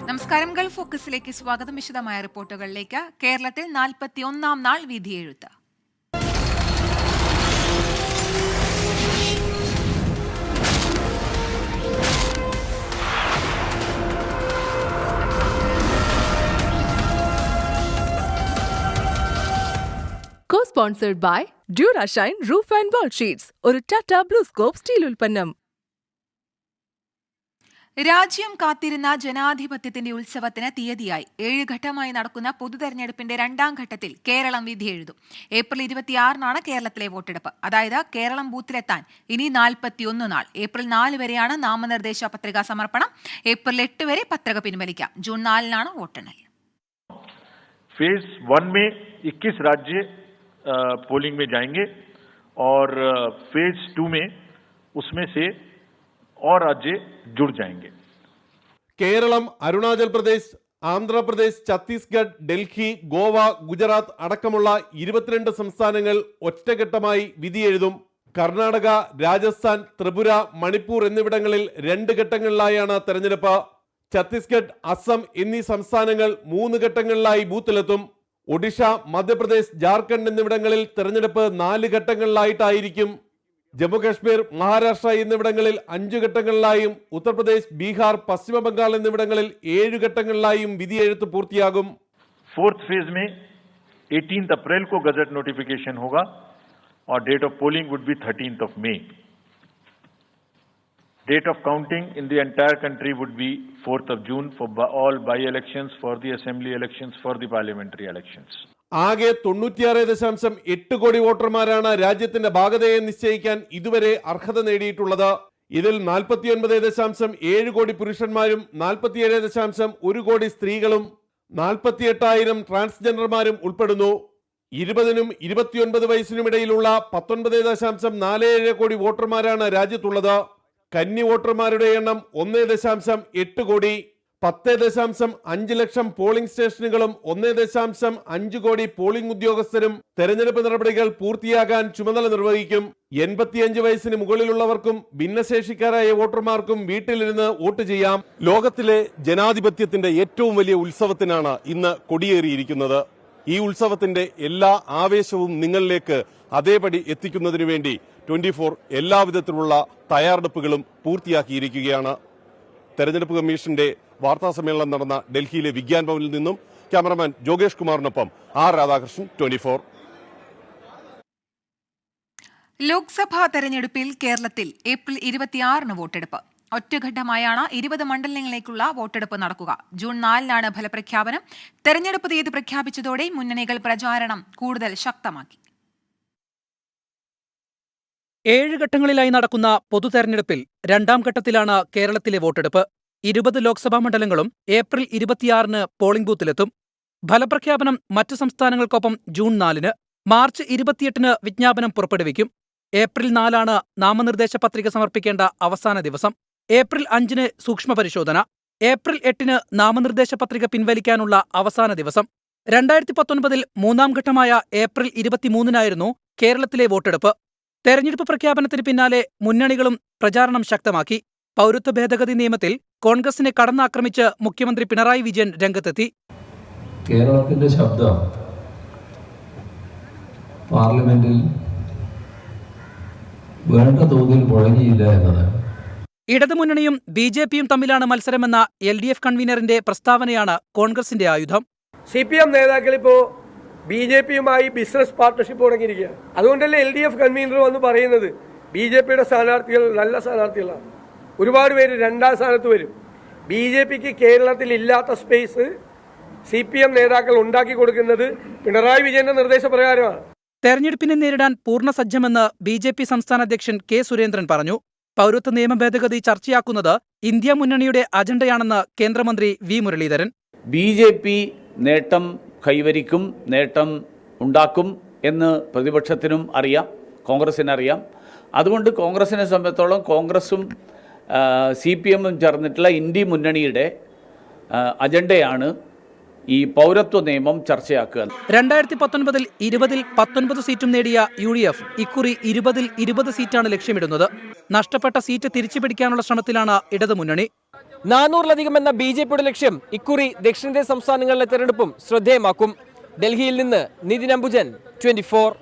നമസ്കാരം. ഗൾഫ് ഫോക്കസിലേക്ക് സ്വാഗതം. വിശദമായ റിപ്പോർട്ടുകളിലേക്ക്. കേരളത്തിൽ 41-ാം നാൾ വിധിയെഴുത്ത്. Co-sponsored by Durashine Roof and Wall Sheets, ഒരു ടാറ്റ ബ്ലൂ സ്കോപ്പ് സ്റ്റീൽ ഉൽപ്പന്നം. രാജ്യം കാത്തിരുന്ന ജനാധിപത്യത്തിന്റെ ഉത്സവത്തിന് തീയതിയായി. 7 ഘട്ടമായി നടക്കുന്ന പൊതുതെരഞ്ഞെടുപ്പിന്റെ 2ാം ഘട്ടത്തിൽ കേരളം വിധിയെഴുതും. ഏപ്രിൽ 26-നാണ് കേരളത്തിലെ വോട്ടെടുപ്പ്. അതായത് കേരളം ബൂത്തിലെത്താൻ ഇനി 41 നാൾ. ഏപ്രിൽ 4 വരെയാണ് നാമനിർദ്ദേശ പത്രികാ സമർപ്പണം. ഏപ്രിൽ 8 വരെ പത്രിക പിൻവലിക്കാം. ജൂൺ 4-നാണ് വോട്ടെണ്ണൽ. फेज 1 में 21 राज्य पोलिंग में जाएंगे और फेज 2 में उसमें से और राज्य जुड़ जाएंगे. കേരളം, അരുണാചൽ പ്രദേശ്, ആന്ധ്രാപ്രദേശ്, ഛത്തീസ്ഗഡ്, ഡൽഹി, ഗോവ, ഗുജറാത്ത് അടക്കമുള്ള 22 സംസ്ഥാനങ്ങൾ ഒറ്റഘട്ടമായി വിധിയെഴുതും. കർണാടക, രാജസ്ഥാൻ, ത്രിപുര, മണിപ്പൂർ എന്നിവിടങ്ങളിൽ 2 ഘട്ടങ്ങളിലായാണ് തെരഞ്ഞെടുപ്പ്. ഛത്തീസ്ഗഡ്, അസം എന്നീ സംസ്ഥാനങ്ങൾ 3 ഘട്ടങ്ങളിലായി ബൂത്തിലെത്തും. ഒഡീഷ, മധ്യപ്രദേശ്, ജാർഖണ്ഡ് എന്നിവിടങ്ങളിൽ തെരഞ്ഞെടുപ്പ് 4 ഘട്ടങ്ങളിലായിട്ടായിരിക്കും. ജമ്മുകാശ്മീർ, മഹാരാഷ്ട്ര എന്നിവിടങ്ങളിൽ 5 ഘട്ടങ്ങളിലായും ഉത്തർപ്രദേശ്, ബീഹാർ, പശ്ചിമ ബംഗാൾ എന്നിവിടങ്ങളിൽ 7 ഘട്ടങ്ങളിലായും വിധിയെഴുത്ത് പൂർത്തിയാകും. 4th फेज में 18 अप्रैल को गजट नोटिफिकेशन होगा और date of polling would be 13th of May. Date of counting in the entire country would be 4th of June for all by-elections, for the assembly elections, for the parliamentary elections. ആകെ 96.8 കോടി വോട്ടർമാരാണ് രാജ്യത്തിന്റെ ഭാഗതയെ നിശ്ചയിക്കാൻ ഇതുവരെ അർഹത നേടിയിട്ടുള്ളത്. ഇതിൽ 49.7 കോടി പുരുഷന്മാരും 47.1 കോടി സ്ത്രീകളും 48,000 ട്രാൻസ്ജെൻഡർമാരും ഉൾപ്പെടുന്നു. 20-നും 29 വയസ്സിനുമിടയിലുള്ള 19.47 കോടി വോട്ടർമാരാണ് രാജ്യത്തുള്ളത്. കന്നി വോട്ടർമാരുടെ എണ്ണം 1.8 കോടി. 10.5 ലക്ഷം പോളിംഗ് സ്റ്റേഷനുകളും 1.5 കോടി പോളിംഗ് ഉദ്യോഗസ്ഥരും തെരഞ്ഞെടുപ്പ് നടപടികൾ പൂർത്തിയാകാൻ ചുമതല നിർവഹിക്കും. 85 വയസ്സിന് മുകളിലുള്ളവർക്കും ഭിന്നശേഷിക്കാരായ വോട്ടർമാർക്കും വീട്ടിലിരുന്ന് വോട്ട് ചെയ്യാം. ലോകത്തിലെ ജനാധിപത്യത്തിന്റെ ഏറ്റവും വലിയ ഉത്സവത്തിനാണ് ഇന്ന് കൊടിയേറിയിരിക്കുന്നത്. ഈ ഉത്സവത്തിന്റെ എല്ലാ ആവേശവും നിങ്ങളിലേക്ക് അതേപടി എത്തിക്കുന്നതിനു വേണ്ടി 24 എല്ലാവിധത്തിലുള്ള തയ്യാറെടുപ്പുകളും പൂർത്തിയാക്കിയിരിക്കുകയാണ്. തെരഞ്ഞെടുപ്പ് കമ്മീഷന്റെ വാർത്താ സമ്മേളനം നടന്ന ഡൽഹിയിലെ വിഗ്യാൻ ഭവനിൽ നിന്നും ക്യാമറമാൻ ജോഗേഷ് കുമാറിനൊപ്പം ആർ രാധാകൃഷ്ണൻ, 24. ലോക്സഭാ തെരഞ്ഞെടുപ്പിൽ കേരളത്തിൽ ഏപ്രിൽ 26-ന് വോട്ടെടുപ്പ്. ഒറ്റഘട്ടമായാണ് 20 മണ്ഡലങ്ങളിലേക്കുള്ള വോട്ടെടുപ്പ് നടക്കുക. ജൂൺ 4-നാണ് ഫലപ്രഖ്യാപനം. തെരഞ്ഞെടുപ്പ് തീയതി പ്രഖ്യാപിച്ചതോടെ മുന്നണികൾ പ്രചാരണം കൂടുതൽ ശക്തമാക്കി. 7 ഘട്ടങ്ങളിലായി നടക്കുന്ന പൊതുതെരഞ്ഞെടുപ്പിൽ 2ാം ഘട്ടത്തിലാണ് കേരളത്തിലെ വോട്ടെടുപ്പ്. 20 ലോക്സഭാ മണ്ഡലങ്ങളും ഏപ്രിൽ 26-ന് പോളിംഗ് ബൂത്തിലെത്തും. ഫലപ്രഖ്യാപനം മറ്റ് സംസ്ഥാനങ്ങൾക്കൊപ്പം ജൂൺ 4-ന്. മാർച്ച് 28-ന് വിജ്ഞാപനം പുറപ്പെടുവിക്കും. ഏപ്രിൽ 4-ആണ് നാമനിർദ്ദേശ പത്രിക സമർപ്പിക്കേണ്ട അവസാന ദിവസം. ഏപ്രിൽ 5-ന് സൂക്ഷ്മ പരിശോധന. ഏപ്രിൽ 8-ന് നാമനിർദ്ദേശ പത്രിക പിൻവലിക്കാനുള്ള അവസാന ദിവസം. 2019-ൽ 3ാം ഘട്ടമായ ഏപ്രിൽ 23-നായിരുന്നു കേരളത്തിലെ വോട്ടെടുപ്പ്. തെരഞ്ഞെടുപ്പ് പ്രഖ്യാപനത്തിന് പിന്നാലെ മുന്നണികളും പ്രചാരണം ശക്തമാക്കി. പൗരത്വ ഭേദഗതി നിയമത്തിൽ കോൺഗ്രസിനെ കടന്നാക്രമിച്ച് മുഖ്യമന്ത്രി പിണറായി വിജയൻ രംഗത്തെത്തി. കേരളത്തിന്റെ ശബ്ദം പാർലമെന്റിൽ വേണ്ട തോതിൽ മുഴങ്ങിയില്ല എന്നതാണ്. ഇടതുമുന്നണിയും ബി.ജെ.പിയും തമ്മിലാണ് മത്സരമെന്ന LDF കൺവീനറിന്റെ പ്രസ്താവനയാണ് കോൺഗ്രസിന്റെ ആയുധം. CPM നേതാക്കളിപ്പോ ബി.ജെ.പിയുമായി ബിസിനസ് പാർട്ണർഷിപ്പ് തുടങ്ങിയിരിക്കുകയാണ്. അതുകൊണ്ടല്ലേ LDF കൺവീനർ വന്ന് പറയുന്നത് ബി.ജെ.പിയുടെ സ്ഥാനാർത്ഥികൾ നല്ല സ്ഥാനാർത്ഥികളാണ്. ഒരുപാട് പേര് 2ാം സ്ഥാനത്ത് വരും. ബി.ജെ.പിക്ക് കേരളത്തിൽ ഇല്ലാത്ത സ്പേസ് CPM നേതാക്കൾ ഉണ്ടാക്കി കൊടുക്കുന്നത് പിണറായി വിജയന്റെ നിർദ്ദേശപ്രകാരമാണ്. തെരഞ്ഞെടുപ്പിനെ നേരിടാൻ പൂർണ്ണ സജ്ജമെന്ന് ബി.ജെ.പി സംസ്ഥാന അധ്യക്ഷൻ കെ സുരേന്ദ്രൻ പറഞ്ഞു. പൗരത്വ നിയമ ഭേദഗതി ചർച്ചയാക്കുന്നത് ഇന്ത്യ മുന്നണിയുടെ അജണ്ടയാണെന്ന് കേന്ദ്രമന്ത്രി വി മുരളീധരൻ. ബി.ജെ.പി നേട്ടം കൈവരിക്കും, നേട്ടം ഉണ്ടാക്കും എന്ന് പ്രതിപക്ഷത്തിനും അറിയാം, കോൺഗ്രസിനറിയാം. അതുകൊണ്ട് കോൺഗ്രസിനെ സംബന്ധിച്ചോളം കോൺഗ്രസും CPM-ഉം ചേർന്നിട്ടുള്ള ഇന്ത്യ മുന്നണിയുടെ അജണ്ടയാണ് ഈ പൗരത്വ നിയമം ചർച്ചയാക്കുക. 2019-ൽ 20-ൽ 19 സീറ്റും നേടിയ UDF ഇക്കുറി 20-ൽ 20 സീറ്റാണ് ലക്ഷ്യമിടുന്നത്. നഷ്ടപ്പെട്ട സീറ്റ് തിരിച്ചുപിടിക്കാനുള്ള ശ്രമത്തിലാണ് ഇടതുമുന്നണി. 400-ലധികം എന്ന BJPയുടെ ലക്ഷ്യം ഇക്കുറി ദക്ഷിണേന്ത്യൻ സംസ്ഥാനങ്ങളിലെ തെരഞ്ഞെടുപ്പും ശ്രദ്ധേയമാക്കും. ഡൽഹിയിൽ നിന്ന് നിതിൻ അംബുജൻ, 24.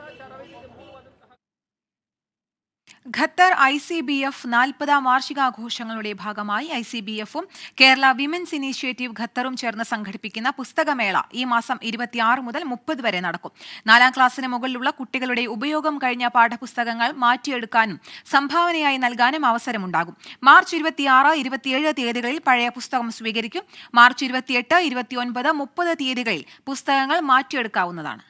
ഖത്തർ ICBF 40ാം വാർഷികാഘോഷങ്ങളുടെ ഭാഗമായി ICBFും കേരള വിമൻസ് ഇനീഷ്യേറ്റീവ് ഖത്തറും ചേർന്ന് സംഘടിപ്പിക്കുന്ന പുസ്തകമേള ഈ മാസം 26 മുതൽ 30 വരെ നടക്കും. 4ാം ക്ലാസ്സിന് മുകളിലുള്ള കുട്ടികളുടെ ഉപയോഗം കഴിഞ്ഞ പാഠപുസ്തകങ്ങൾ മാറ്റിയെടുക്കാനും സംഭാവനയായി നൽകാനും അവസരമുണ്ടാകും. മാർച്ച് 26, 27 തീയതികളിൽ പഴയ പുസ്തകം സ്വീകരിക്കും. മാർച്ച് 28, 29, 30 തീയതികളിൽ പുസ്തകങ്ങൾ മാറ്റിയെടുക്കാവുന്നതാണ്.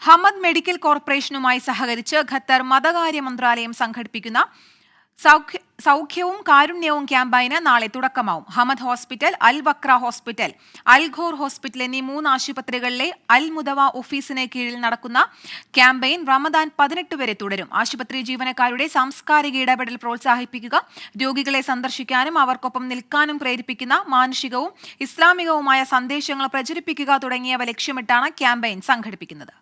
ഹമദ് മെഡിക്കൽ കോർപ്പറേഷനുമായി സഹകരിച്ച് ഖത്തർ മതകാര്യ മന്ത്രാലയം സംഘടിപ്പിക്കുന്ന സൗഖ്യവും കാരുണ്യവും ക്യാമ്പയിന് നാളെ തുടക്കമാവും. ഹമദ് ഹോസ്പിറ്റൽ, അൽ വക്ര ഹോസ്പിറ്റൽ, അൽ ഖോർ ഹോസ്പിറ്റൽ എന്നീ 3 ആശുപത്രികളിലെ അൽ മുദവ ഓഫീസിന് കീഴിൽ നടക്കുന്ന ക്യാമ്പയിൻ റമദാൻ 18 വരെ തുടരും. ആശുപത്രി ജീവനക്കാരുടെ സാംസ്കാരിക ഇടപെടൽ പ്രോത്സാഹിപ്പിക്കുക, രോഗികളെ സന്ദർശിക്കാനും അവർക്കൊപ്പം നിൽക്കാനും പ്രേരിപ്പിക്കുന്ന മാനുഷികവും ഇസ്ലാമികവുമായ സന്ദേശങ്ങൾ പ്രചരിപ്പിക്കുക തുടങ്ങിയവ ലക്ഷ്യമിട്ടാണ് ക്യാമ്പയിൻ സംഘടിപ്പിക്കുന്നത്.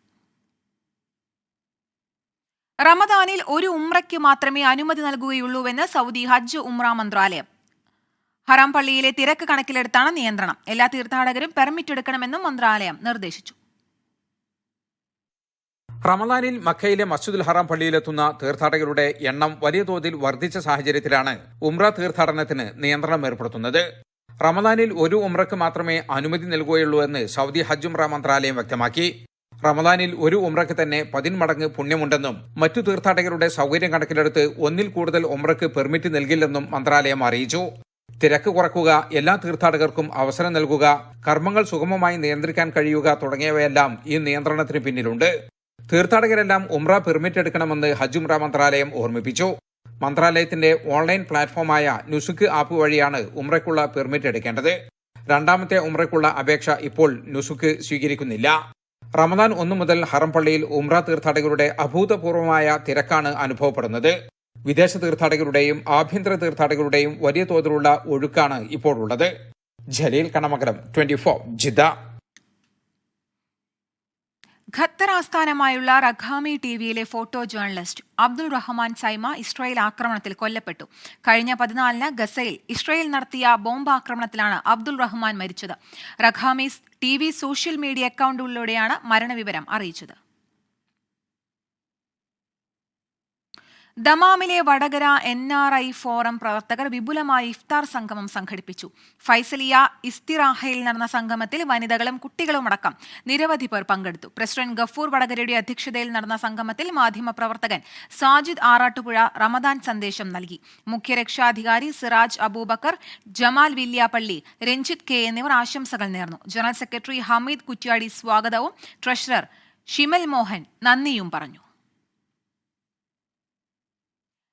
റമദാനിൽ ഒരു ഉംറയ്ക്ക് മാത്രമേ അനുമതി നൽകുകയുള്ളൂവെന്ന് സൗദി ഹജ്ജ് ഉംറ മന്ത്രാലയം. ഹറാം പള്ളിയിലെ തിരക്ക് കണക്കിലെടുത്താണ് നിയന്ത്രണം. എല്ലാ തീർത്ഥാടകരും പെർമിറ്റ് എടുക്കണമെന്നും മന്ത്രാലയം നിർദ്ദേശിച്ചു. റമദാനിൽ മക്കയിലെ മസ്ജിദുൽ ഹറാം പള്ളിയിലെത്തുന്ന തീർത്ഥാടകരുടെ എണ്ണം വലിയ തോതിൽ വർദ്ധിച്ച സാഹചര്യത്തിലാണ് ഉംറ തീർത്ഥാടനത്തിന് നിയന്ത്രണം ഏർപ്പെടുത്തുന്നത്. റമദാനിൽ ഒരു ഉംറയ്ക്ക് മാത്രമേ അനുമതി നൽകുകയുള്ളൂ എന്ന് സൗദി ഹജ്ജ് ഉംറ മന്ത്രാലയം വ്യക്തമാക്കി. റമദാനിൽ ഒരു ഉംറയ്ക്ക് തന്നെ 10 മടങ്ങ് പുണ്യമുണ്ടെന്നും മറ്റു തീർത്ഥാടകരുടെ സൗകര്യം കണക്കിലെടുത്ത് 1-ൽ കൂടുതൽ ഉംറയ്ക്ക് പെർമിറ്റ് നൽകില്ലെന്നും മന്ത്രാലയം അറിയിച്ചു. തിരക്ക് കുറയ്ക്കുക, എല്ലാ തീർത്ഥാടകർക്കും അവസരം നൽകുക, കർമ്മങ്ങൾ സുഗമമായി നിയന്ത്രിക്കാൻ കഴിയുക തുടങ്ങിയവയെല്ലാം ഈ നിയന്ത്രണത്തിന് പിന്നിലുണ്ട്. തീർത്ഥാടകരെല്ലാം ഉംറ പെർമിറ്റ് എടുക്കണമെന്ന് ഹജ്ജ് ഉംറ മന്ത്രാലയം ഓർമ്മിപ്പിച്ചു. മന്ത്രാലയത്തിന്റെ ഓൺലൈൻ പ്ലാറ്റ്ഫോമായ നുസുക്ക് ആപ്പ് വഴിയാണ് ഉംറയ്ക്കുള്ള പെർമിറ്റ് എടുക്കേണ്ടത്. 2ാമത്തെ ഉംറയ്ക്കുള്ള അപേക്ഷ ഇപ്പോൾ നുസുക്ക് സ്വീകരിക്കുന്നില്ല. റമദാൻ 1 മുതൽ ഹറം പള്ളിയിൽ ഉംറ തീർത്ഥാടകരുടെ അഭൂതപൂർവമായ തിരക്കാണ് അനുഭവപ്പെടുന്നത്. വിദേശ തീർത്ഥാടകരുടെയും ആഭ്യന്തര തീർത്ഥാടകരുടെയും വലിയ തോതിലുള്ള ഒഴുക്കാണ് ഇപ്പോഴുള്ളത്. ജലീൽ കണമംഗലം, 24, ജിദ്ദ. ഖത്തർ ആസ്ഥാനമായുള്ള റഖാമി ടിവിയിലെ photo journalist Abdul Rahman Saima Israel ആക്രമണത്തിൽ കൊല്ലപ്പെട്ടു. കഴിഞ്ഞ 14-ന് ഗസയിൽ ഇസ്രായേൽ നടത്തിയ ബോംബ് ആക്രമണത്തിലാണ് അബ്ദുൾ റഹ്മാൻ മരിച്ചത്. റഖാമി TV സോഷ്യൽ മീഡിയ അക്കൗണ്ടിലൂടെയാണ് മരണവിവരം അറിയിച്ചത്. ദമാമിലെ വടകര NRI ഫോറം പ്രവർത്തകർ വിപുലമായ ഇഫ്താർ സംഗമം സംഘടിപ്പിച്ചു. ഫൈസലിയ ഇസ്തിറാഹയിൽ നടന്ന സംഗമത്തിൽ വനിതകളും കുട്ടികളുമടക്കം നിരവധി പേർ പങ്കെടുത്തു. പ്രസിഡന്റ് ഗഫൂർ വടകരയുടെ അധ്യക്ഷതയിൽ നടന്ന സംഗമത്തിൽ മാധ്യമപ്രവർത്തകൻ സാജിദ് ആറാട്ടുപുഴ റമദാൻ സന്ദേശം നൽകി. മുഖ്യരക്ഷാധികാരി സിറാജ് അബൂബക്കർ, ജമാൽ വില്യാപ്പള്ളി, രഞ്ജിത്ത് K എന്നിവർ ആശംസകൾ നേർന്നു. ജനറൽ സെക്രട്ടറി ഹമീദ് കുറ്റ്യാടി സ്വാഗതവും ട്രഷറർ ഷിമൽ മോഹൻ നന്ദിയും പറഞ്ഞു.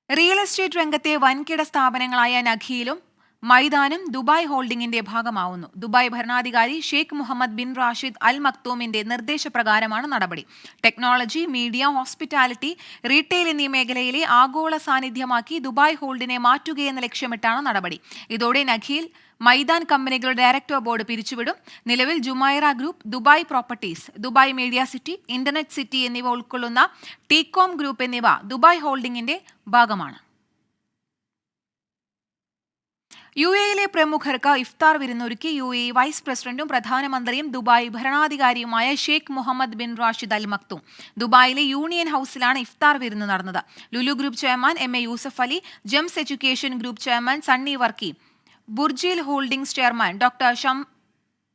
റിയൽ എസ്റ്റേറ്റ് രംഗത്തെ വൻകിട സ്ഥാപനങ്ങളായ നഖീലും മൈതാനും ദുബായ് ഹോൾഡിംഗിന്റെ ഭാഗമാവുന്നു. ദുബായ് ഭരണാധികാരി ഷെയ്ഖ് മുഹമ്മദ് ബിൻ റാഷിദ് അൽ മക്തൂമിന്റെ നിർദ്ദേശപ്രകാരമാണ് നടപടി. ടെക്നോളജി, മീഡിയ, ഹോസ്പിറ്റാലിറ്റി, റീറ്റെയിൽ എന്നീ മേഖലയിലെ ആഗോള സാന്നിധ്യമാക്കി ദുബായ് ഹോൾഡിനെ മാറ്റുകയെന്ന ലക്ഷ്യമിട്ടാണ് നടപടി. ഇതോടെ നഖീൽ, മൈതാൻ കമ്പനികളുടെ ഡയറക്ടർ ബോർഡ് പിരിച്ചുവിടും. നിലവിൽ Jumeirah group, Dubai properties, Dubai media city, internet city എന്നിവ ഉൾക്കൊള്ളുന്ന ടീകോം ഗ്രൂപ്പ് എന്നിവ ദുബായ് ഹോൾഡിംഗിന്റെ ഭാഗമാണ്. UAE പ്രമുഖർക്ക് ഇഫ്താർ വിരുന്നൊരുക്കി UAE വൈസ് പ്രസിഡന്റും പ്രധാനമന്ത്രിയും ദുബായ് ഭരണാധികാരിയുമായ Sheikh Mohammed bin Rashid Al Maktoum. ദുബായിലെ യൂണിയൻ ഹൌസിലാണ് ഇഫ്താർ വിരുന്ന് നടന്നത്. Lulu group chairman MA Yusuff Ali, GEMS education group chairman Sunny Varkey, Burjeel holdings chairman doctor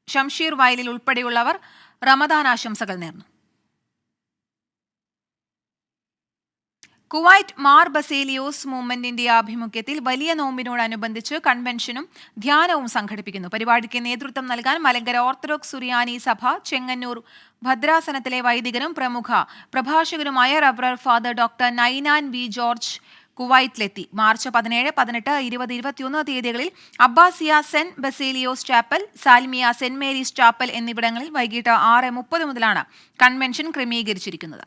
Shamsheer Vayalil ഉൾപ്പെടെയുള്ളവർ റമദാൻ ആശംസകൾ നേർന്നു. കുവൈറ്റ് മാർ ബസേലിയോസ് മൂവ്മെന്റിന്റെ ആഭിമുഖ്യത്തിൽ വലിയ നോമ്പിനോടനുബന്ധിച്ച് കൺവെൻഷനും ധ്യാനവും സംഘടിപ്പിക്കുന്നു. പരിപാടിക്ക് നേതൃത്വം നൽകാൻ മലങ്കര ഓർത്തഡോക്സ് സുറിയാനി സഭ ചെങ്ങന്നൂർ ഭദ്രാസനത്തിലെ വൈദികനും പ്രമുഖ പ്രഭാഷകനുമായ റവറർ father doctor Ninan V George കുവൈറ്റിലെത്തി. മാർച്ച് 17, 18, 20, 21 തീയതികളിൽ Abbasiya Saint Baselios chapel, Salmiya Saint Mary's chapel എന്നിവിടങ്ങളിൽ വൈകിട്ട് 6:30 മുതലാണ് കൺവെൻഷൻ ക്രമീകരിച്ചിരിക്കുന്നത്.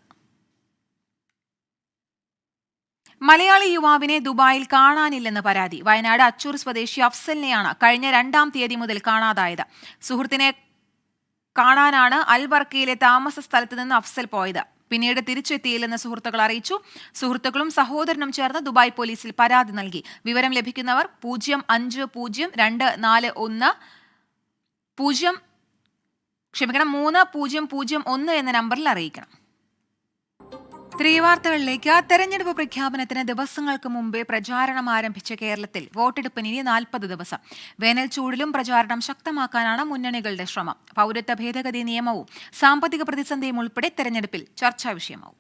മലയാളി യുവാവിനെ ദുബായിൽ കാണാനില്ലെന്ന് പരാതി. വയനാട് അച്ചൂർ സ്വദേശി അഫ്സലിനെയാണ് കഴിഞ്ഞ 2-ാം തീയതി മുതൽ കാണാതായത്. സുഹൃത്തിനെ കാണാനാണ് അൽവർക്കയിലെ താമസ സ്ഥലത്ത് നിന്ന് അഫ്സൽ പോയത്. പിന്നീട് തിരിച്ചെത്തിയില്ലെന്ന് സുഹൃത്തുക്കൾ അറിയിച്ചു. സുഹൃത്തുക്കളും സഹോദരനും ചേർന്ന് ദുബായ് പോലീസിൽ പരാതി നൽകി. വിവരം ലഭിക്കുന്നവർ 3001 എന്ന നമ്പറിൽ അറിയിക്കണം. വാർത്തകളിലേക്ക്. തെരഞ്ഞെടുപ്പ് പ്രഖ്യാപനത്തിന് ദിവസങ്ങൾക്ക് മുമ്പേ പ്രചാരണം ആരംഭിച്ച കേരളത്തിൽ വോട്ടെടുപ്പിന് ഇനി 40 ദിവസം. വേനൽ ചൂടിലും പ്രചാരണം ശക്തമാക്കാനാണ് മുന്നണികളുടെ ശ്രമം. പൗരത്വ ഭേദഗതി നിയമവും സാമ്പത്തിക പ്രതിസന്ധിയും ഉൾപ്പെടെ തെരഞ്ഞെടുപ്പിൽ ചർച്ചാ വിഷയമാവും.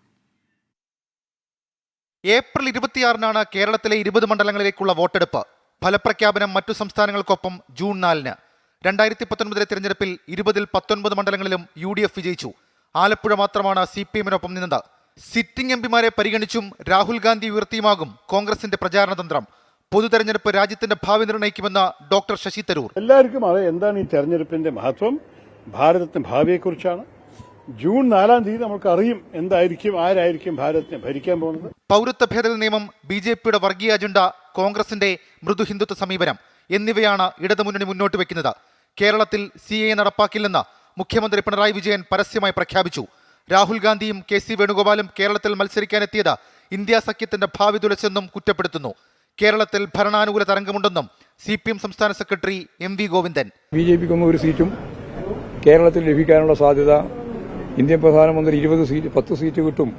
ഏപ്രിൽ 26 കേരളത്തിലെ 20 മണ്ഡലങ്ങളിലേക്കുള്ള വോട്ടെടുപ്പ്. ഫലപ്രഖ്യാപനം മറ്റു സംസ്ഥാനങ്ങൾക്കൊപ്പം ജൂൺ 4. 2019 തെരഞ്ഞെടുപ്പിൽ 20-ൽ 19 മണ്ഡലങ്ങളിലും UDF വിജയിച്ചു. ആലപ്പുഴ മാത്രമാണ് CPM-നൊപ്പം നിന്നത്. സിറ്റിംഗ് എംപിമാരെ പരിഗണിച്ചും രാഹുൽ ഗാന്ധി ഉയർത്തിയുമാകും കോൺഗ്രസിന്റെ പ്രചാരണ തന്ത്രം. പൊതുതെരഞ്ഞെടുപ്പ് രാജ്യത്തിന്റെ ഭാവി നിർണ്ണയിക്കുമെന്ന് ഡോക്ടർ ശശി തരൂർ. എല്ലാവർക്കും എന്താണ് ഈ തെരഞ്ഞെടുപ്പിന്റെ മഹത്വം, ഭാരതത്തിന്റെ ഭാവിയെക്കുറിച്ചാണ്. ജൂൺ 4 നമുക്ക് അറിയും ആരായിരിക്കും ഭാരതത്തെ ഭരിക്കാൻ പോകുന്നത്. പൗരത്വ ഭേദഗതി നിയമം, BJPയുടെ വർഗീയ അജണ്ട, കോൺഗ്രസിന്റെ മൃദു ഹിന്ദുത്വ സമീപനം എന്നിവയാണ് ഇടതുമുന്നണി മുന്നോട്ട് വെക്കുന്നത്. കേരളത്തിൽ CAA നടപ്പാക്കില്ലെന്ന് മുഖ്യമന്ത്രി പിണറായി വിജയൻ പരസ്യമായി പ്രഖ്യാപിച്ചു. രാഹുൽ ഗാന്ധിയും KC വേണുഗോപാലും കേരളത്തിൽ മത്സരിക്കാനെത്തിയത് ഇന്ത്യ സഖ്യത്തിന്റെ ഭാവി തുലച്ചെന്നും കുറ്റപ്പെടുത്തുന്നു. കേരളത്തിൽ ഭരണാനുകൂല തരംഗമുണ്ടെന്നും CPM സംസ്ഥാന സെക്രട്ടറി MV ഗോവിന്ദൻ. BJPക്കൊന്നും ഒരു സീറ്റും കേരളത്തിൽ ലഭിക്കാനുള്ള സാധ്യത, ഇന്ത്യൻ പ്രധാനമന്ത്രി 10 സീറ്റ് കിട്ടും,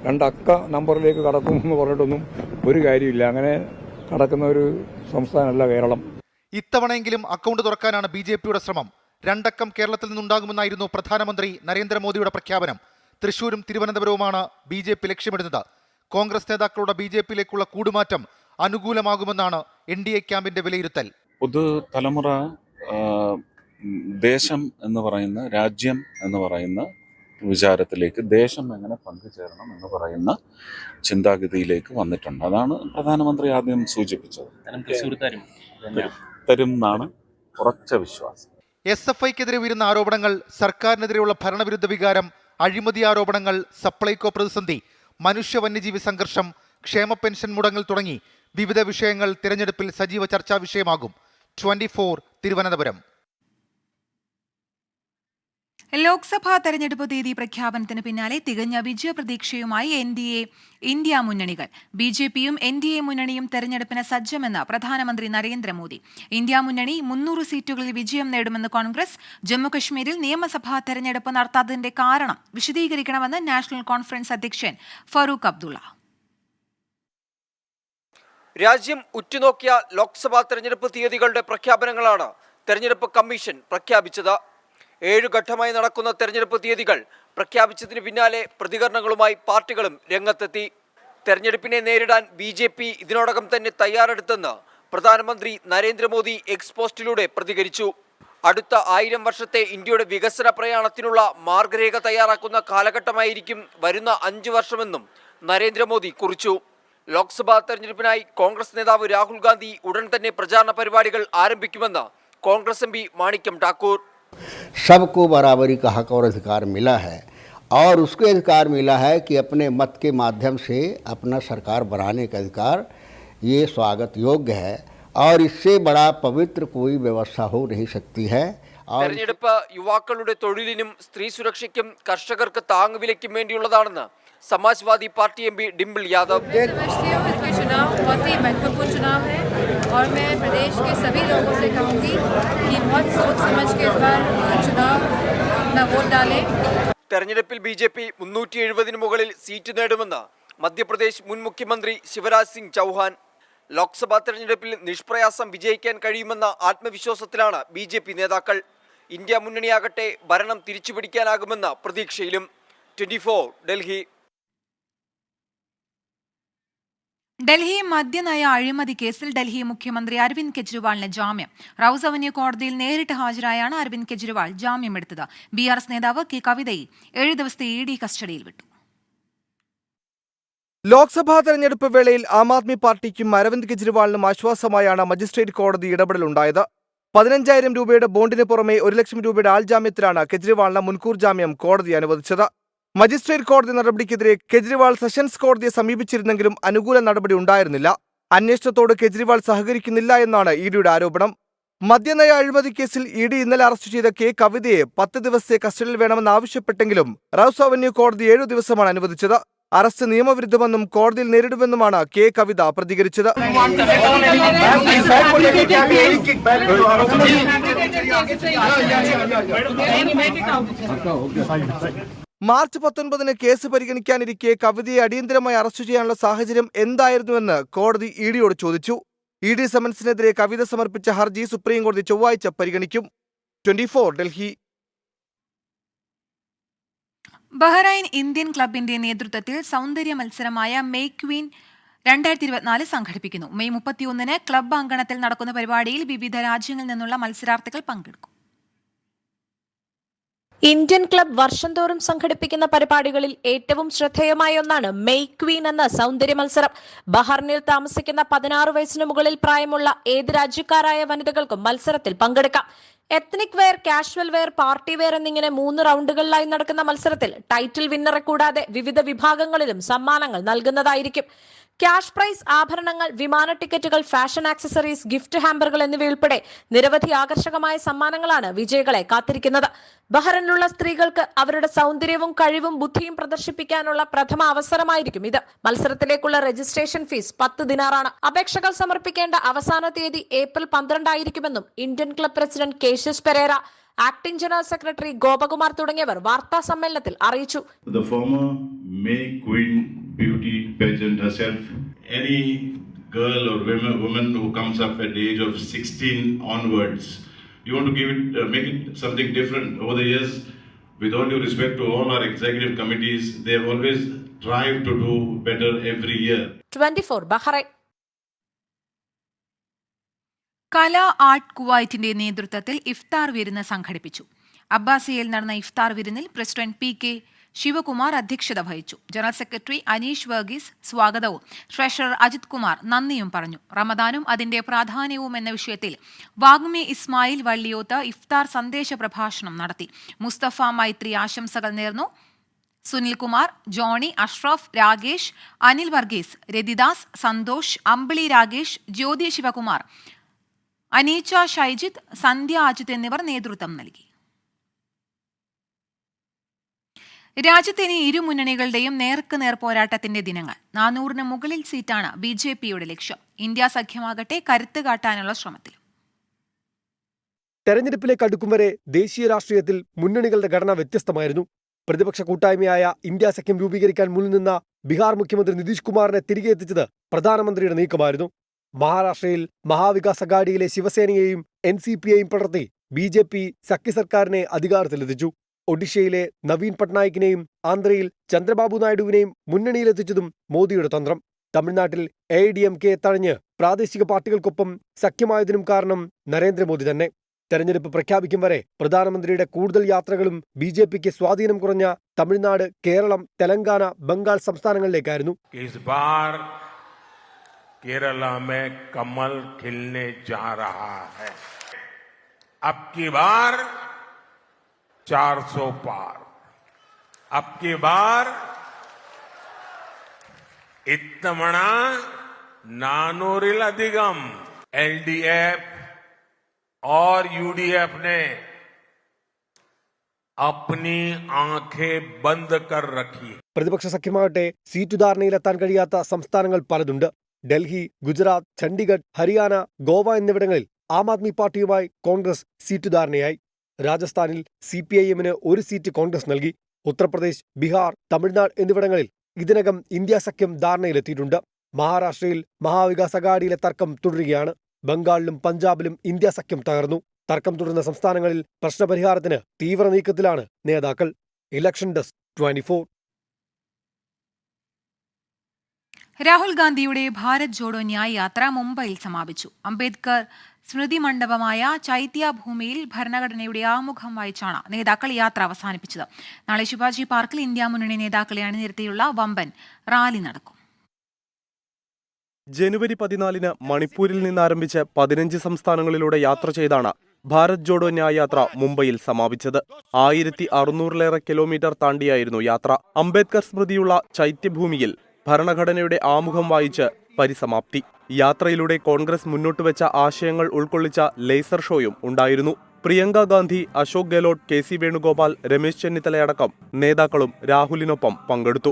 2 അക്ക നമ്പറിലേക്ക് കടക്കും എന്ന് പറഞ്ഞിട്ടൊന്നും ഒരു കാര്യമില്ല. അങ്ങനെ കടക്കുന്ന ഒരു സംസ്ഥാനമല്ല കേരളം. ഇത്തവണയെങ്കിലും അക്കൗണ്ട് തുറക്കാനാണ് BJPയുടെ ശ്രമം. 2 അക്കം കേരളത്തിൽ നിന്നുണ്ടാകുമെന്നായിരുന്നു പ്രധാനമന്ത്രി നരേന്ദ്രമോദിയുടെ പ്രഖ്യാപനം. തൃശൂരും തിരുവനന്തപുരവുമാണ് BJP ലക്ഷ്യമിടുന്നത്. കോൺഗ്രസ് നേതാക്കളുടെ BJPയിലേക്കുള്ള കൂടുമാറ്റം അനുകൂലമാകുമെന്നാണ് NDA ക്യാമ്പിന്റെ വിലയിരുത്തൽ. പുതുതലമുറ ദേശം എന്ന് പറയുന്ന, രാജ്യം എന്ന് പറയുന്ന വിചാരത്തിലേക്ക്, ദേശം എങ്ങനെ പങ്കുചേരണം എന്ന് പറയുന്ന ചിന്താഗതിയിലേക്ക് വന്നിട്ടുണ്ട്. അതാണ് പ്രധാനമന്ത്രി ആദ്യം സൂചിപ്പിച്ചത്. തരും എന്നാണ് ഉറച്ച വിശ്വാസം. SFIക്കെതിരെ ഉയരുന്ന ആരോപണങ്ങൾ, സർക്കാരിനെതിരെയുള്ള ഭരണവിരുദ്ധ വികാരം, അഴിമതി ആരോപണങ്ങൾ, സപ്ലൈകോ പ്രതിസന്ധി, മനുഷ്യ വന്യജീവി സംഘർഷം, ക്ഷേമ പെൻഷൻ മുടങ്ങൽ തുടങ്ങി വിവിധ വിഷയങ്ങൾ തിരഞ്ഞെടുപ്പിൽ സജീവ ചർച്ചാ വിഷയമാകും. 24 തിരുവനന്തപുരം. ലോക്സഭാ തെരഞ്ഞെടുപ്പ് തീയതി പ്രഖ്യാപനത്തിന് പിന്നാലെ തികഞ്ഞ വിജയപ്രതീക്ഷയുമായി ഇന്ത്യ മുന്നണികൾ. BJPയും NDA മുന്നണിയും തെരഞ്ഞെടുപ്പിന് സജ്ജമെന്ന് പ്രധാനമന്ത്രി നരേന്ദ്രമോദി. ഇന്ത്യ മുന്നണി 300 സീറ്റുകളിൽ വിജയം നേടുമെന്ന് കോൺഗ്രസ്. ജമ്മുകശ്മീരിൽ നിയമസഭാ തെരഞ്ഞെടുപ്പ് നടത്താത്തതിന്റെ കാരണം വിശദീകരിക്കണമെന്ന് നാഷണൽ കോൺഫറൻസ് അധ്യക്ഷൻ ഫറൂഖ് അബ്ദുള്ള. രാജ്യം ഉറ്റുനോക്കിയ ലോക്സഭാ തെരഞ്ഞെടുപ്പ് തീയതികളുടെ പ്രഖ്യാപനങ്ങളാണ് തെരഞ്ഞെടുപ്പ് കമ്മീഷൻ പ്രഖ്യാപിച്ചത്. 7 ഘട്ടമായി നടക്കുന്ന തെരഞ്ഞെടുപ്പ് തീയതികൾ പ്രഖ്യാപിച്ചതിന് പിന്നാലെ പ്രതികരണങ്ങളുമായി പാർട്ടികളും രംഗത്തെത്തി. തെരഞ്ഞെടുപ്പിനെ നേരിടാൻ BJP ഇതിനോടകം തന്നെ തയ്യാറെടുത്തെന്ന് പ്രധാനമന്ത്രി നരേന്ദ്രമോദി എക്സ് പോസ്റ്റിലൂടെ പ്രതികരിച്ചു. അടുത്ത 1000 വർഷത്തെ ഇന്ത്യയുടെ വികസന പ്രയാണത്തിനുള്ള മാർഗരേഖ തയ്യാറാക്കുന്ന കാലഘട്ടമായിരിക്കും വരുന്ന 5 വർഷമെന്നും നരേന്ദ്രമോദി കുറിച്ചു. ലോക്സഭാ തെരഞ്ഞെടുപ്പിനായി കോൺഗ്രസ് നേതാവ് രാഹുൽ ഗാന്ധി ഉടൻ തന്നെ പ്രചാരണ പരിപാടികൾ ആരംഭിക്കുമെന്ന് കോൺഗ്രസ് MP മാണിക്യം ഠാക്കൂർ. सबको बराबरी का हक और अधिकार मिला है और उसको अधिकार मिला है कि अपने मत के माध्यम से अपना सरकार बनाने का अधिकार ये स्वागत योग्य है और इससे बड़ा पवित्र कोई व्यवस्था हो नहीं सकती है. തെരഞ്ഞെടുപ്പ് യുവാക്കളുടെ തൊഴിലിനും സ്ത്രീ സുരക്ഷയ്ക്കും കർഷകർക്ക് താങ്ങുവിലയ്ക്കും വേണ്ടിയുള്ളതാണെന്ന് समाजवादी पार्टी MP डिम्पल यादव. चुनाव बहुत ही महत्वपूर्ण चुनाव है और मैं प्रदेश के सभी लोगों से कहूँगी कि बहुत सोच समझ के इस बार चुनाव अपना वोट डालें. തെരഞ്ഞെടുപ്പിൽ BJP 370 മുകളിൽ സീറ്റ് നേടുമെന്ന് മധ്യപ്രദേശ് മുൻ മുഖ്യമന്ത്രി ശിവരാജ് സിംഗ് ചൗഹാൻ. ലോക്സഭാ തെരഞ്ഞെടുപ്പിൽ നിഷ്പ്രയാസം വിജയിക്കാൻ കഴിയുമെന്ന ആത്മവിശ്വാസത്തിലാണ് BJP നേതാക്കൾ. ഇന്ത്യ മുന്നണിയാകട്ടെ ഭരണം തിരിച്ചുപിടിക്കാനാകുമെന്ന പ്രതീക്ഷയിലും. 24 ഡൽഹി. ഡൽഹി മദ്യനയ അഴിമതി കേസിൽ ഡൽഹി മുഖ്യമന്ത്രി അരവിന്ദ് കെജ്രിവാളിന് ജാമ്യം. റൌസ് അവന്യൂ കോടതിയിൽ നേരിട്ട് ഹാജരായാണ് അരവിന്ദ് കെജ്രിവാൾ ജാമ്യമെടുത്തത്. BRS നേതാവ് K കവിതയെ 7 ദിവസത്തെ ED കസ്റ്റഡിയിൽ വിട്ടു. ലോക്സഭാ തെരഞ്ഞെടുപ്പ് വേളയിൽ ആം ആദ്മി പാർട്ടിക്കും അരവിന്ദ് കെജ്രിവാളിനും ആശ്വാസമായാണ് മജിസ്ട്രേറ്റ് കോടതി ഇടപെടലുണ്ടായത്. 15,000 രൂപയുടെ ബോണ്ടിന് പുറമെ 1 ലക്ഷം രൂപയുടെ ആൾജാമ്യത്തിലാണ് കെജ്രിവാളിന് മുൻകൂർ ജാമ്യം കോടതി അനുവദിച്ചത്. മജിസ്ട്രേറ്റ് കോടതി നടപടിക്കെതിരെ കെജ്രിവാൾ സെഷൻസ് കോടതിയെ സമീപിച്ചിരുന്നെങ്കിലും അനുകൂല നടപടി ഉണ്ടായിരുന്നില്ല. അന്വേഷണത്തോട് കെജ്രിവാൾ സഹകരിക്കുന്നില്ല എന്നാണ് EDയുടെ ആരോപണം. മദ്യനയ അഴിമതി കേസിൽ ഇ ഡി ഇന്നലെ അറസ്റ്റ് ചെയ്ത കെ കവിതയെ 10 ദിവസത്തെ കസ്റ്റഡിയിൽ വേണമെന്നാവശ്യപ്പെട്ടെങ്കിലും റൌസ് അവന്യൂ കോടതി 7 ദിവസമാണ് അനുവദിച്ചത്. അറസ്റ്റ് നിയമവിരുദ്ധമെന്നും കോടതിയിൽ നേരിടുമെന്നുമാണ് കെ കവിത പ്രതികരിച്ചത്. മാർച്ച് 19-ന് കേസ് പരിഗണിക്കാനിരിക്കെ കവിതയെ അടിയന്തരമായി അറസ്റ്റ് ചെയ്യാനുള്ള സാഹചര്യം എന്തായിരുന്നുവെന്ന് കോടതി ഇ ഡിയോട് ചോദിച്ചു. ഇ ഡി സമൻസിനെതിരെ കവിത സമർപ്പിച്ച ഹർജി സുപ്രീംകോടതി ചൊവ്വാഴ്ച പരിഗണിക്കും. 24 ഡൽഹി. ബഹ്റൈൻ ഇന്ത്യൻ ക്ലബിന്റെ നേതൃത്വത്തിൽ സൗന്ദര്യ മത്സരമായ മേക്ക് ക്വീൻ 2024 സംഘടിപ്പിക്കുന്നു. മെയ് 31-ന് ക്ലബ് അങ്കണത്തിൽ നടക്കുന്ന പരിപാടിയിൽ വിവിധ രാജ്യങ്ങളിൽ നിന്നുള്ള മത്സരാർത്ഥികൾ പങ്കെടുക്കും. ഇന്ത്യൻ ക്ലബ് വർഷം തോറും സംഘടിപ്പിക്കുന്ന പരിപാടികളിൽ ഏറ്റവും ശ്രദ്ധേയമായ ഒന്നാണ് മേക്ക് ക്വീൻ എന്ന സൗന്ദര്യ മത്സരം. ബഹ്റൈനിൽ താമസിക്കുന്ന 16 വയസ്സിന് മുകളിൽ പ്രായമുള്ള ഏത് രാജ്യക്കാരായ വനിതകൾക്കും മത്സരത്തിൽ പങ്കെടുക്കാം. Ethnic wear, casual wear, party wear എന്നിങ്ങനെ 3 റൗണ്ടുകളിലായി നടക്കുന്ന മത്സരത്തിൽ ടൈറ്റിൽ വിന്നറെ കൂടാതെ വിവിധ വിഭാഗങ്ങളിലും സമ്മാനങ്ങൾ നൽകുന്നതായിരിക്കും. ക്യാഷ് പ്രൈസ്, ആഭരണങ്ങൾ, വിമാന ടിക്കറ്റുകൾ, ഫാഷൻ ആക്സസറീസ്, ഗിഫ്റ്റ് ഹാമ്പറുകൾ എന്നിവയുൾപ്പെടെ നിരവധി ആകർഷകമായ സമ്മാനങ്ങളാണ് വിജയികളെ കാത്തിരിക്കുന്നത്. ബഹ്റൈനിലുള്ള സ്ത്രീകൾക്ക് അവരുടെ സൗന്ദര്യവും കഴിവും ബുദ്ധിയും പ്രദർശിപ്പിക്കാനുള്ള പ്രഥമ അവസരമായിരിക്കും ഇത്. മത്സരത്തിലേക്കുള്ള രജിസ്ട്രേഷൻ ഫീസ് 10 ദിനാറാണ്. അപേക്ഷകൾ സമർപ്പിക്കേണ്ട അവസാന തീയതി ഏപ്രിൽ 12 ആയിരിക്കുമെന്നും ഇന്ത്യൻ ക്ലബ് പ്രസിഡന്റ് കേശസ് Perera, acting general secretary Gopakumar തുടങ്ങിയവർ വാർത്താ സമ്മേളനത്തിൽ അറിയിച്ചു. The former May Queen beauty pageant herself, any girl or woman who comes up at the age of 16 onwards, you want to give it, make it something different. Over the years, with all due respect to all our executive committees, they have always tried to do better every year. 24 Bahrain. Kala art കുവൈറ്റിന്റെ നേതൃത്വത്തിൽ ഇഫ്താർ വിരുന്ന് സംഘടിപ്പിച്ചു. അബ്ബാസിയയിൽ നടന്ന ഇഫ്താർ വിരുന്നിൽ president P K Shivakumar അധ്യക്ഷത വഹിച്ചു. General secretary Aneesh Varghese സ്വാഗതവും treasurer Ajith Kumar നന്ദിയും പറഞ്ഞു. റമദാനും അതിന്റെ പ്രാധാന്യവും എന്ന വിഷയത്തിൽ വാഗ്മി ഇസ്മായിൽ വള്ളിയോത്ത് ഇഫ്താർ സന്ദേശ പ്രഭാഷണം നടത്തി. മുസ്തഫ മൈത്രി ആശംസകൾ നേർന്നു. സുനിൽകുമാർ, ജോണി, അഷ്റഫ്, രാകേഷ്, അനിൽ വർഗീസ്, രതിദാസ്, സന്തോഷ്, അമ്പിളി രാകേഷ്, ജ്യോതി ശിവകുമാർ, അനീച്ച ഷൈജിത്ത്, സന്ധ്യ അജിത് എന്നിവർ നേതൃത്വം നൽകി. രാജ്യത്തെ ഇനി ഇരു മുന്നണികളുടെയും നേർക്കുനേർ പോരാട്ടത്തിന്റെ ദിനങ്ങൾ. 400-ന് മുകളിൽ സീറ്റാണ് BJPയുടെ ലക്ഷ്യം. ഇന്ത്യ സഖ്യമാകട്ടെ കരുത്ത് കാട്ടാനുള്ള ശ്രമത്തിൽ. തെരഞ്ഞെടുപ്പിലേക്ക് അടുക്കും വരെ ദേശീയ രാഷ്ട്രീയത്തിൽ മുന്നണികളുടെ ഘടന വ്യത്യസ്തമായിരുന്നു. പ്രതിപക്ഷ കൂട്ടായ്മയായ ഇന്ത്യ സഖ്യം രൂപീകരിക്കാൻ മുന്നിൽ നിന്ന ബീഹാർ മുഖ്യമന്ത്രി നിതീഷ് കുമാറിനെ തിരികെ എത്തിച്ചത് പ്രധാനമന്ത്രിയുടെ നീക്കമായിരുന്നു. മഹാരാഷ്ട്രയിൽ മഹാവികാസ് അഘാഡിയിലെ ശിവസേനയെയും NCPയെയും പടർത്തി BJP സഖ്യ സർക്കാരിനെ അധികാരത്തിലെത്തിച്ചു. ഒഡീഷയിലെ നവീൻ പട്നായിക്കിനെയും ആന്ധ്രയിൽ ചന്ദ്രബാബു നായിഡുവിനെയും മുന്നണിയിലെത്തിച്ചതും മോദിയുടെ തന്ത്രം. തമിഴ്നാട്ടിൽ AIDMK തഴഞ്ഞ് പ്രാദേശിക പാർട്ടികൾക്കൊപ്പം സഖ്യമായതിനും കാരണം നരേന്ദ്രമോദി തന്നെ. തെരഞ്ഞെടുപ്പ് പ്രഖ്യാപിക്കും വരെ പ്രധാനമന്ത്രിയുടെ കൂടുതൽ യാത്രകളും BJPക്ക് സ്വാധീനം കുറഞ്ഞ തമിഴ്നാട്, കേരളം, തെലങ്കാന, ബംഗാൾ സംസ്ഥാനങ്ങളിലേക്കായിരുന്നു. केरला में कमल खिलने जा रहा है. अब की बार 400 पार. अब की बार इत्तमण 400 LDF और UDF ने अपनी आंखें बंद कर रखी. പ്രതിപക്ഷ സഖ്യമാകട്ടെ സീറ്റ് ധാരണയിലെത്താൻ കഴിയാത്ത സംസ്ഥാനങ്ങൾ പലതുണ്ട്. ഡൽഹി, ഗുജറാത്ത്, ചണ്ഡിഗഡ്, ഹരിയാന, ഗോവ എന്നിവിടങ്ങളിൽ ആം ആദ്മി പാർട്ടിയുമായി കോൺഗ്രസ് സീറ്റ് ധാരണയായി. രാജസ്ഥാനിൽ CPIMന് 1 സീറ്റ് കോൺഗ്രസ് നൽകി. ഉത്തർപ്രദേശ്, ബീഹാർ, തമിഴ്നാട് എന്നിവിടങ്ങളിൽ ഇതിനകം ഇന്ത്യ സഖ്യം ധാരണയിലെത്തിയിട്ടുണ്ട്. മഹാരാഷ്ട്രയിൽ മഹാവികാസ് അഘാഡിയിലെ തർക്കം തുടരുകയാണ്. ബംഗാളിലും പഞ്ചാബിലും ഇന്ത്യ സഖ്യം തകർന്നു. തർക്കം തുടരുന്ന സംസ്ഥാനങ്ങളിൽ പ്രശ്നപരിഹാരത്തിന് തീവ്ര നീക്കത്തിലാണ് നേതാക്കൾ. Election desk 24. രാഹുൽ ഗാന്ധിയുടെ ഭാരത് ജോഡോ ന്യായ് യാത്ര മുംബൈയിൽ സമാപിച്ചു. അംബേദ്കർ സ്മൃതി മണ്ഡപമായ ചൈത്യഭൂമിയിൽ ഭരണഘടനയുടെ ആമുഖം വായിച്ചാണ് നേതാക്കൾ യാത്ര അവസാനിപ്പിച്ചത്. നാളെ ശിവാജി പാർക്കിൽ ഇന്ത്യ മുന്നണി നേതാക്കളെ അണിനിരത്തിയുള്ള വമ്പൻ റാലി നടക്കും. ജനുവരി 14-ന് മണിപ്പൂരിൽ നിന്നാരംഭിച്ച് 15 സംസ്ഥാനങ്ങളിലൂടെ യാത്ര ചെയ്താണ് ഭാരത് ജോഡോ ന്യായ് യാത്ര മുംബൈയിൽ സമാപിച്ചത്. 1600-ലേറെ കിലോമീറ്റർ താണ്ടിയായിരുന്നു യാത്ര. അംബേദ്കർ സ്മൃതിയുള്ള ചൈത്യഭൂമിയിൽ ഭരണഘടനയുടെ ആമുഖം വായിച്ച് പരിസമാപ്തി. യാത്രയിലൂടെ കോൺഗ്രസ് മുന്നോട്ടുവെച്ച ആശയങ്ങൾ ഉൾക്കൊള്ളിച്ച ലേസർ ഷോയും ഉണ്ടായിരുന്നു. പ്രിയങ്ക ഗാന്ധി, അശോക് ഗെഹ്ലോട്ട്, KC വേണുഗോപാൽ, രമേശ് ചെന്നിത്തലയടക്കം നേതാക്കളും രാഹുലിനൊപ്പം പങ്കെടുത്തു.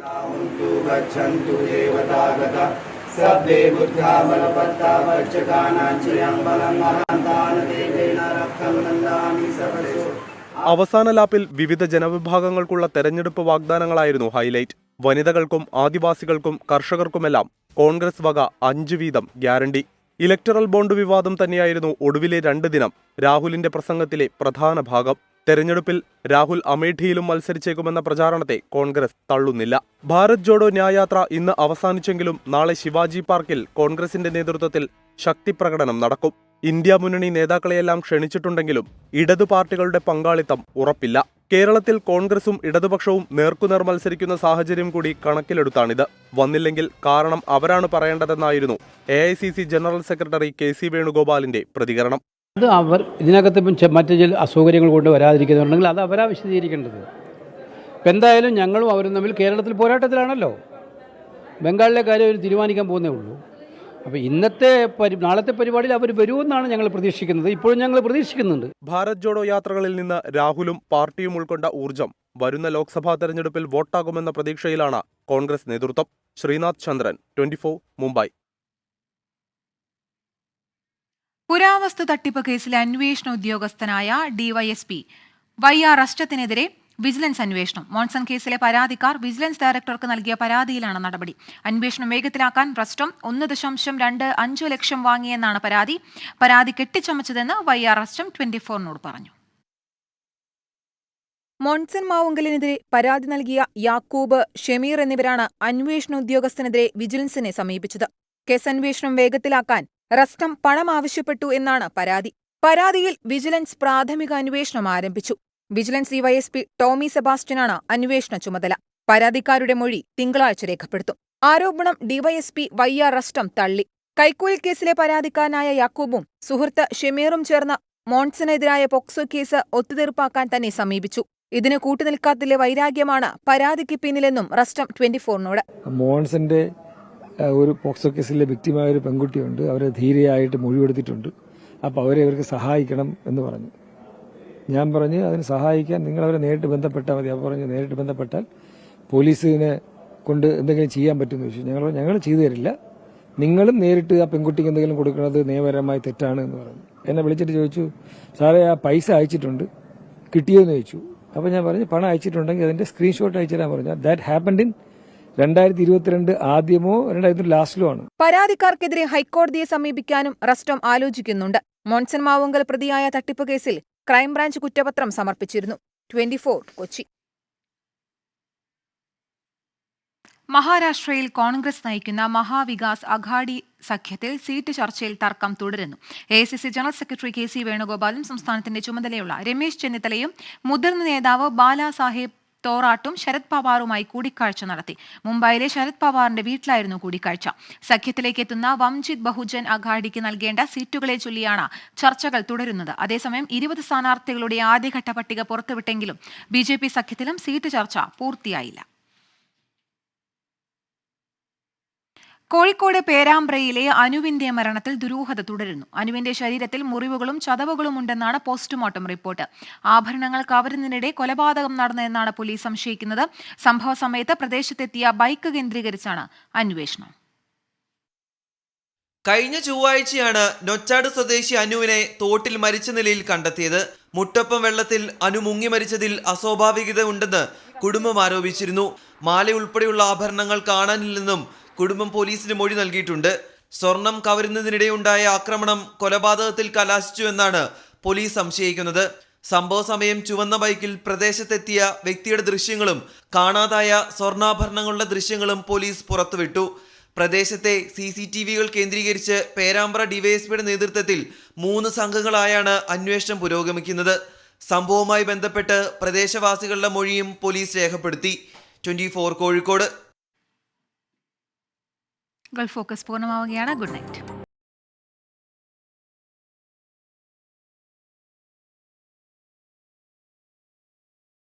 അവസാന ലാപ്പിൽ വിവിധ ജനവിഭാഗങ്ങൾക്കുള്ള തെരഞ്ഞെടുപ്പ് വാഗ്ദാനങ്ങളായിരുന്നു ഹൈലൈറ്റ്. വനിതകൾക്കും ആദിവാസികൾക്കും കർഷകർക്കുമെല്ലാം കോൺഗ്രസ് വക 5 വീതം ഗ്യാരണ്ടി. ഇലക്ടറൽ ബോണ്ട് വിവാദം തന്നെയായിരുന്നു ഒടുവിലെ 2 ദിനം രാഹുലിന്റെ പ്രസംഗത്തിലെ പ്രധാന ഭാഗം. തെരഞ്ഞെടുപ്പിൽ രാഹുൽ അമേഠിയിലും മത്സരിച്ചേക്കുമെന്ന പ്രചാരണത്തെ കോൺഗ്രസ് തള്ളുന്നില്ല. ഭാരത് ജോഡോ ന്യായയാത്ര ഇന്ന് അവസാനിച്ചെങ്കിലും നാളെ ശിവാജി പാർക്കിൽ കോൺഗ്രസിന്റെ നേതൃത്വത്തിൽ ശക്തിപ്രകടനം നടക്കും. ഇന്ത്യ മുന്നണി നേതാക്കളെയെല്ലാം ക്ഷണിച്ചിട്ടുണ്ടെങ്കിലും ഇടതു പാർട്ടികളുടെ പങ്കാളിത്തം ഉറപ്പില്ല. കേരളത്തിൽ കോൺഗ്രസും ഇടതുപക്ഷവും നേർക്കുനേർ മത്സരിക്കുന്ന സാഹചര്യം കൂടി കണക്കിലെടുത്താണിത്. വന്നില്ലെങ്കിൽ കാരണം അവരാണ് പറയേണ്ടതെന്നായിരുന്നു AICC ജനറൽ സെക്രട്ടറി KC വേണുഗോപാലിന്റെ പ്രതികരണം. അത് അവർ ഇതിനകത്ത് ഇപ്പം മറ്റു ചില അസൗകര്യങ്ങൾ കൊണ്ട് വരാതിരിക്കുന്നുണ്ടെങ്കിൽ അത് അവരാ വിശദീകരിക്കേണ്ടത്. ഇപ്പം എന്തായാലും ഞങ്ങളും അവരും തമ്മിൽ കേരളത്തിൽ പോരാട്ടത്തിലാണല്ലോ. ബംഗാളിലെ കാര്യം അവർ തീരുമാനിക്കാൻ പോകുന്നേ ഉള്ളൂ. അപ്പോൾ നാളത്തെ പരിപാടിയിൽ അവർ വരുമെന്നാണ് ഞങ്ങൾ പ്രതീക്ഷിക്കുന്നത്. ഇപ്പോഴും ഞങ്ങൾ പ്രതീക്ഷിക്കുന്നുണ്ട്. ഭാരത് ജോഡോ യാത്രകളിൽ നിന്ന് രാഹുലും പാർട്ടിയും ഉൾക്കൊണ്ട ഊർജം വരുന്ന ലോക്സഭാ തെരഞ്ഞെടുപ്പിൽ വോട്ടാകുമെന്ന പ്രതീക്ഷയിലാണ് കോൺഗ്രസ് നേതൃത്വം. ശ്രീനാഥ് ചന്ദ്രൻ, 24 മുംബൈ. പുരാവസ്തു തട്ടിപ്പ് കേസിലെ അന്വേഷണ ഉദ്യോഗസ്ഥനായ DYSP YR അഷ്ടത്തിനെതിരെ വിജിലൻസ് അന്വേഷണം. മോൺസൺ കേസിലെ പരാതിക്കാർ വിജിലൻസ് ഡയറക്ടർക്ക് നൽകിയ പരാതിയിലാണ് നടപടി. അന്വേഷണം വേഗത്തിലാക്കാൻ റസ്റ്റം 1.25 ലക്ഷം വാങ്ങിയെന്നാണ് പരാതി കെട്ടിച്ചമച്ചതെന്ന് YR അഷ്ടം 24-നോട് പറഞ്ഞു. മോൺസൺ മാവുങ്കലിനെതിരെ പരാതി നൽകിയ യാക്കൂബ്, ഷമീർ എന്നിവരാണ് അന്വേഷണ ഉദ്യോഗസ്ഥനെതിരെ വിജിലൻസിനെ സമീപിച്ചത്. കേസന്വേഷണം വേഗത്തിലാക്കാൻ റസ്റ്റം പണം ആവശ്യപ്പെട്ടു എന്നാണ് പരാതി. പരാതിയിൽ വിജിലൻസ് പ്രാഥമിക അന്വേഷണം ആരംഭിച്ചു. വിജിലൻസ് DYSP ടോമി സെബാസ്റ്റ്യനാണ് അന്വേഷണ ചുമതല. പരാതിക്കാരുടെ മൊഴി തിങ്കളാഴ്ച രേഖപ്പെടുത്തും. ആരോപണം DYSP YR അഷ്ടം തള്ളി. കൈക്കൂലി കേസിലെ പരാതിക്കാരനായ യാക്കൂബും സുഹൃത്ത് ഷമീറും ചേർന്ന് മോൺസണെതിരായ പോക്സോ കേസ് ഒത്തുതീർപ്പാക്കാൻ തന്നെ സമീപിച്ചു. ഇതിന് കൂട്ടുനിൽക്കാത്തതിലെ വൈരാഗ്യമാണ് പരാതിക്ക് പിന്നിലെന്നും റസ്റ്റം 24-നോട്. മോൺസന്റെ ഒരു പോക്സോ കേസിലെ വ്യക്തിമായ ഒരു പെൺകുട്ടിയുണ്ട്. അവരെ ധീരയായിട്ട് മൊഴിയെടുത്തിട്ടുണ്ട്. അപ്പോൾ അവർക്ക് സഹായിക്കണം എന്ന് പറഞ്ഞു. ഞാൻ പറഞ്ഞു അതിന് സഹായിക്കാൻ നിങ്ങളവരെ നേരിട്ട് ബന്ധപ്പെട്ടാൽ മതി. അപ്പോൾ പറഞ്ഞു നേരിട്ട് ബന്ധപ്പെട്ടാൽ പോലീസിനെ കൊണ്ട് എന്തെങ്കിലും ചെയ്യാൻ പറ്റുമെന്ന് ചോദിച്ചു. ഞങ്ങൾ ചെയ്തു തരില്ല, നിങ്ങളും നേരിട്ട് ആ പെൺകുട്ടിക്ക് എന്തെങ്കിലും കൊടുക്കുന്നത് നിയമപരമായി തെറ്റാണ് എന്ന് പറഞ്ഞു. എന്നെ വിളിച്ചിട്ട് ചോദിച്ചു, സാറേ ആ പൈസ അയച്ചിട്ടുണ്ട്, കിട്ടിയോന്ന് ചോദിച്ചു. അപ്പോൾ ഞാൻ പറഞ്ഞു പണം അയച്ചിട്ടുണ്ടെങ്കിൽ അതിന്റെ സ്ക്രീൻഷോട്ട് അയച്ചു തരാൻ പറഞ്ഞു. ദാറ്റ് ഹാപ്പൻഡ് ഇൻ 2022 ആദ്യമോ 2022 ലാസ്റ്റിലോ ആണ്. പരാതിക്കാർക്കെതിരെ ഹൈക്കോടതിയെ സമീപിക്കാനും റസ്റ്റം ആലോചിക്കുന്നുണ്ട്. മോൺസൺ മാവുങ്കൽ പ്രതിയായ തട്ടിപ്പ് കേസിൽ ക്രൈംബ്രാഞ്ച് കുറ്റപത്രം സമർപ്പിച്ചിരുന്നു. 24 കൊച്ചി. മഹാരാഷ്ട്രയിൽ കോൺഗ്രസ് നയിക്കുന്ന മഹാവികാസ് അഘാഡി സഖ്യത്തിൽ സീറ്റ് ചർച്ചയിൽ തർക്കം തുടരുന്നു. AICC ജനറൽ സെക്രട്ടറി KC വേണുഗോപാലും സംസ്ഥാനത്തിന്റെ ചുമതലയുള്ള രമേശ് ചെന്നിത്തലയും മുതിർന്ന നേതാവ് ബാലാസാഹേബ് തോറാട്ടും ശരത് പവാറുമായി കൂടിക്കാഴ്ച നടത്തി. മുംബൈയിലെ ശരത് പവാറിന്റെ വീട്ടിലായിരുന്നു കൂടിക്കാഴ്ച. സഖ്യത്തിലേക്ക് എത്തുന്ന വംചിത് ബഹുജൻ അഘാഡിക്ക് നൽകേണ്ട സീറ്റുകളെ ചൊല്ലിയാണ് ചർച്ചകൾ തുടരുന്നത്. അതേസമയം 20 സ്ഥാനാർത്ഥികളുടെ ആദ്യഘട്ട പട്ടിക പുറത്തുവിട്ടെങ്കിലും BJP സഖ്യത്തിലും സീറ്റ് ചർച്ച പൂർത്തിയായില്ല. കോഴിക്കോട് പേരാമ്പ്രയിലെ അനുവിന്റെ മരണത്തിൽ ദുരൂഹത തുടരുന്നു. അനുവിന്റെ ശരീരത്തിൽ മുറിവുകളും ചതവുകളും ഉണ്ടെന്നാണ് പോസ്റ്റ്മോർട്ടം റിപ്പോർട്ട്. ആഭരണങ്ങൾ കവരുന്നതിനിടെ കൊലപാതകം നടന്നതെന്നാണ് പോലീസ് സംശയിക്കുന്നത്. സംഭവ സമയത്ത് പ്രദേശത്തെത്തിയ ബൈക്ക് കേന്ദ്രീകരിച്ചാണ് അന്വേഷണം. കഴിഞ്ഞ ചൊവ്വാഴ്ചയാണ് നൊച്ചാട് സ്വദേശി അനുവിനെ തോട്ടിൽ മരിച്ച നിലയിൽ കണ്ടെത്തിയത്. മുട്ടൊപ്പം വെള്ളത്തിൽ അനു മുങ്ങി മരിച്ചതിൽ അസ്വാഭാവികത ഉണ്ടെന്ന് കുടുംബം ആരോപിച്ചിരുന്നു. മാല ഉൾപ്പെടെയുള്ള ആഭരണങ്ങൾ കാണാനില്ലെന്നും കുടുംബം പോലീസിന് മൊഴി നൽകിയിട്ടുണ്ട്. സ്വർണം കവരുന്നതിനിടെയുണ്ടായ ആക്രമണം കൊലപാതകത്തിൽ കലാശിച്ചു എന്നാണ് പോലീസ് സംശയിക്കുന്നത്. സംഭവ സമയം ചുവന്ന ബൈക്കിൽ പ്രദേശത്തെത്തിയ വ്യക്തിയുടെ ദൃശ്യങ്ങളും കാണാതായ സ്വർണ്ണാഭരണങ്ങളുടെ ദൃശ്യങ്ങളും പോലീസ് പുറത്തുവിട്ടു. പ്രദേശത്തെ CCTVകൾ കേന്ദ്രീകരിച്ച് പേരാമ്പ്ര DYSPയുടെ നേതൃത്വത്തിൽ 3 സംഘങ്ങളായാണ് അന്വേഷണം പുരോഗമിക്കുന്നത്. സംഭവവുമായി ബന്ധപ്പെട്ട് പ്രദേശവാസികളുടെ മൊഴിയും പോലീസ് രേഖപ്പെടുത്തി. 24 കോഴിക്കോട്. ഗൾഫ് ഫോക്കസ് പൂർണ്ണമാവുകയാണ്. Good night.